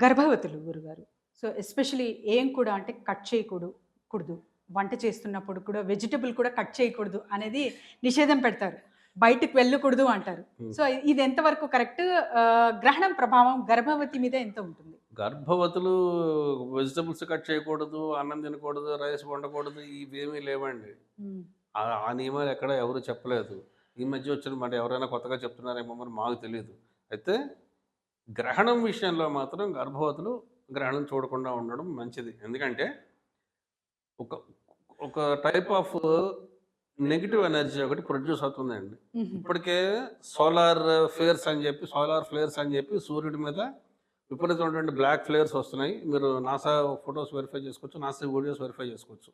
గర్భవతులు గురుగారు. So, especially ఏం కూడా అంటే కట్ కూడదు. వంట చేస్తున్నప్పుడు కూడా వెజిటబుల్ కూడా కట్ చేయకూడదు అనేది నిషేధం పెడతారు. బయటికి వెళ్ళకూడదు అంటారు. హ్మ్. సో, ఇది ఎంతవరకు కరెక్ట్? గ్రహణం ప్రభావం గర్భవతి మీద ఎంత ఉంటుంది? గర్భవతులు వెజిటబుల్స్ కట్ చేయకూడదు, అన్నం తినకూడదు, రైస్ వండకూడదు ఇవేమీ లేవండి. హ్మ్. ఆ నియమాలు ఎక్కడ ఎవరు చెప్పలేదు. ఈ మధ్య వచ్చిన మరి ఎవరైనా కొత్తగా చెప్తున్నారేమో మరి మాకు తెలీదు. అయితే గ్రహణం విషయంలో మాత్రం గర్భవతులు గ్రహణం చూడకుండా ఉండడం మంచిది. ఎందుకంటే ఒక ఒక టైప్ ఆఫ్ నెగెటివ్ ఎనర్జీ ఒకటి ప్రొడ్యూస్ అవుతుందండి. హుహు. ఇప్పటికే సోలార్ ఫ్లేర్స్ అని చెప్పి సూర్యుడి మీద విపరీతమైనటువంటి బ్లాక్ ఫ్లేయర్స్ వస్తున్నాయి. మీరు నాసా ఫోటోస్ వెరిఫై చేసుకోవచ్చు. నాసా వీడియోస్ వెరిఫై చేసుకోవచ్చు.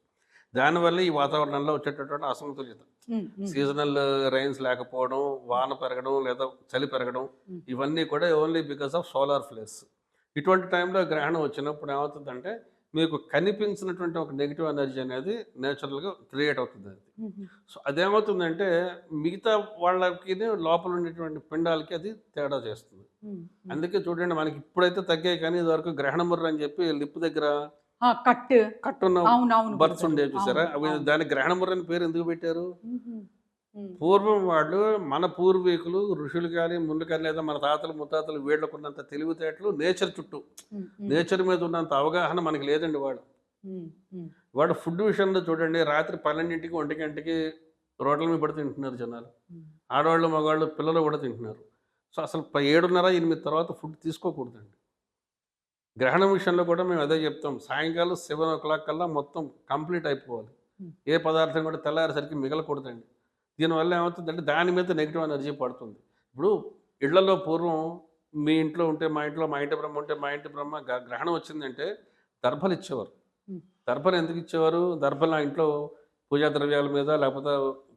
దానివల్ల ఈ వాతావరణంలో వచ్చేటటువంటి అసమతుల్యత. హ్మ్. హ్మ్. సీజనల్ రెయిన్స్ లేకపోవడం, వాన పెరగడం లేదా చలి పెరగడం హ్మ్. ఇవన్నీ కూడా only because of solar flares. ఇటువంటి టైంలో గ్రహణం వచ్చినప్పుడు ఏమవుతుందంటే మీకు కనిపించినటువంటి ఒక నెగెటివ్ ఎనర్జీ అనేది నేచురల్‌గా క్రియేట్ అవుతుంది అది. హుహు. సో, అదేమవుతుందంటే మిగతా వాళ్ళకిని లోపల ఉండేటువంటి పిండాలకి అది తేడా చేస్తుంది. హ్మ్. హ్మ్. అందుకే చూడండి మనకి ఇప్పుడైతే తగ్గాయి కానీ ఇదివరకు గ్రహణ ముర్రు అని చెప్పి లిప్ దగ్గర ఆ! కట్. కట్టున్న అవునవును బర్డ్స్ గురుగారు. ఉండేవి చూసారా? అవును. అవి అవును. దానికి గ్రహణ ముర్రు అని పేరు ఎందుకు పెట్టారు? హుహు. హ్మ్. పూర్వం వాళ్ళు మన పూర్వీకులు ఋషులు కానీ, ముందు కానీ లేదా మన తాతలు ముత్తాతలు వీళ్ళకున్నంత తెలివితేటలు నేచర్ చుట్టూ, హ్మ్. హ్మ్. నేచర్ మీద ఉన్నంత అవగాహన మనకి లేదండి వాడు. హ్మ్. హ్మ్. వాడు ఫుడ్ విషయంలో చూడండి రాత్రి 12కి, 1కి రోడ్ల మీద పడి తింటున్నారు జనాలు. హ్మ్. ఆడవాళ్ళు, మగవాళ్ళు, పిల్లలు కూడా తింటున్నారు. సో, అసలు 7:30, 8 తర్వాత ఫుడ్ తీసుకోకూడదండి. గ్రహణం విషయంలో కూడా మేము అదే చెప్తాం. సాయంకాలం 7:00 కల్లా మొత్తం కంప్లీట్ అయిపోవాలి. హ్మ్. ఏ పదార్థం కూడా తెల్లారేసరికి మిగలకూడదండి. దీనివల్ల ఏమవుతుందంటే దాని మీద నెగెటివ్ ఎనర్జీ పడుతుంది. ఇప్పుడు ఇళ్లలో పూర్వం మీ ఇంట్లో ఉంటే మా ఇంట్లో, మా ఇంటి బ్రహ్మ ఉంటే మా ఇంటి బ్రహ్మ గ్రహణం వచ్చిందంటే దర్భలిచ్చేవారు. హ్మ్. దర్భలు ఎందుకు ఇచ్చేవారు? దర్భలు ఆ ఇంట్లో పూజా ద్రవ్యాల మీద లేకపోతే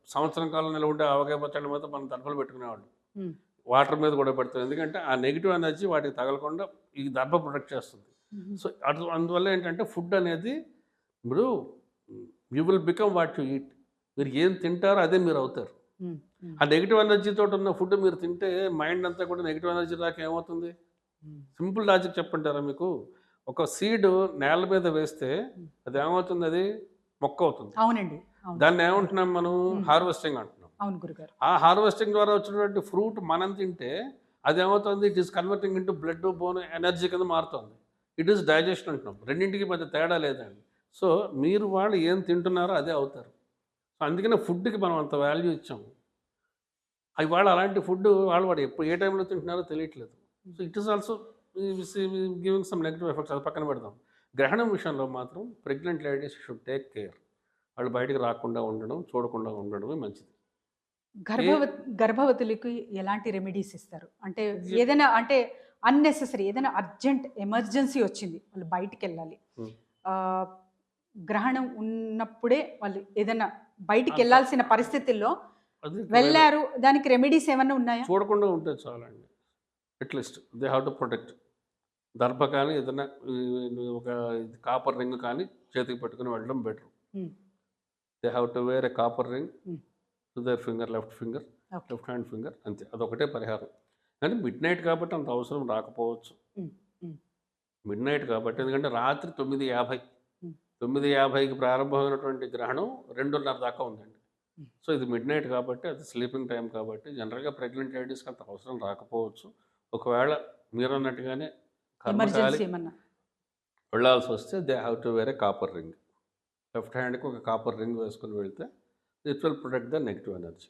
సంవత్సరం కాలం నిలవ ఉండే ఆవకాయ పచ్చళ్ళ మీద మనం దర్భలు పెట్టుకునేవాళ్ళం. హ్మ్. వాటర్ మీద కూడా పెడతాం. ఎందుకంటే ఆ నెగెటివ్ ఎనర్జీ వాటికి తగలకుండా ఈ దర్భ ప్రొటెక్ట్ చేస్తుంది. హుహు. సో, అందువల్ల ఏంటంటే ఫుడ్ అనేది ఇప్పుడు you will become what you eat. మీరు ఏం తింటారో అదే మీరవుతారు. హ్మ్. హ్మ్. ఆ నెగెటివ్ ఎనర్జీతోటున్న ఫుడ్ మీరు తింటే మైండ్ అంతా కూడా నెగెటివ్ ఎనర్జీ రాక ఏమవుతుంది? హ్మ్. సింపుల్ లాజిక్ చెప్పంటారా మీకు? ఒక సీడ్ నేల మీద వేస్తే హ్మ్. అదేమవుతుందది? మొక్కవుతుంది. అవునండి. అవును. కరెక్ట్. దాన్నేమంటున్నాం మనం? హ్మ్. హార్వెస్టింగ్ అంటున్నాం. అవును గురుగారు. ఆ హార్వెస్టింగ్ ద్వారా వచ్చినటువంటి ఫ్రూట్ మనం తింటే అదేమవుతుంది? It is converting into blood, bone energy కింద మారుతుంది. ఇట్ ఈస్ డైజెషన్ అంటున్నాం. రెండింటికి పెద్ద తేడా లేదండి. సో, మీరు వాళ్ళు ఏం తింటున్నారో అదే అవుతారు. సో, అందుకనే ఫుడ్‌కి మనం అంత వాల్యూ ఇచ్చాం. ఇవాళ అలాంటి ఫుడ్ వాడు ఎప్పుడు ఏ టైంలో తింటున్నారో తెలియట్లేదు. సో, హ్మ్. It is also giving some negative effects అది పక్కన పెడదాం. గ్రహణం విషయంలో మాత్రం pregnant ladies should take care. వాళ్ళు బయటికి రాకుండా ఉండడం, చూడకుండా ఉండడమే మంచిది. ఏ గర్భవతులకి ఎలాంటి రెమెడీస్ ఇస్తారు? అంటే జి ఏదైనా అంటే అన్నెసెసరీ ఏదైనా అర్జెంట్ ఎమర్జెన్సీ వచ్చింది. వాళ్ళు బయటికెళ్ళాలి. హ్మ్. ఆహ్, గ్రహణం ఉన్నప్పుడే వాళ్ళు ఏదైనా అంత బయటికెళ్ళాల్సిన పరిస్థితుల్లో అది వెళ్లారు. దానికి రెమెడీస్ ఏమన్నా ఉన్నాయా? చూడకుండా ఉంటే చాలండి. At least they have to protect. దర్భ కానీ ఏదన్నా ఒక కాపర్ రింగ్ కానీ చేతికి పట్టుకొని వెళ్ళడం better. Hmm. They have to wear a copper ring hmm. To their finger, left finger, okay. Left hand finger అంతే. అదొకటే పరిహారం. కానీ మిడ్‌నైట్ కాబట్టి అంత అవసరం రాకపోవచ్చు. హ్మ్. హ్మ్. మిడ్‌నైట్ కాబట్టి ఎందుకంటే రాత్రి 9:50 హ్మ్. 9:50కి ప్రారంభమైనటువంటి గ్రహణం 2:30 దాకా ఉందండి. హ్మ్. సో, ఇది మిడ్‌నైట్ కాబట్టి అది స్లీపింగ్ టైమ్ కాబట్టి జనరల్‌గా ప్రెగ్నెంట్ లేడీస్‌కి అంత అవసరం రాకపోవచ్చు. ఒకవేళ మీరన్నట్టుగానే కర్మకాలి ఎమర్జెన్సీ ఏమన్నా? వెళ్ళాల్సొస్తే they have to wear a copper ring. Left హ్యాండ్‌కి ఒక కాపర్ రింగ్ వేసుకొని వెళ్తే it will protect the negative energy.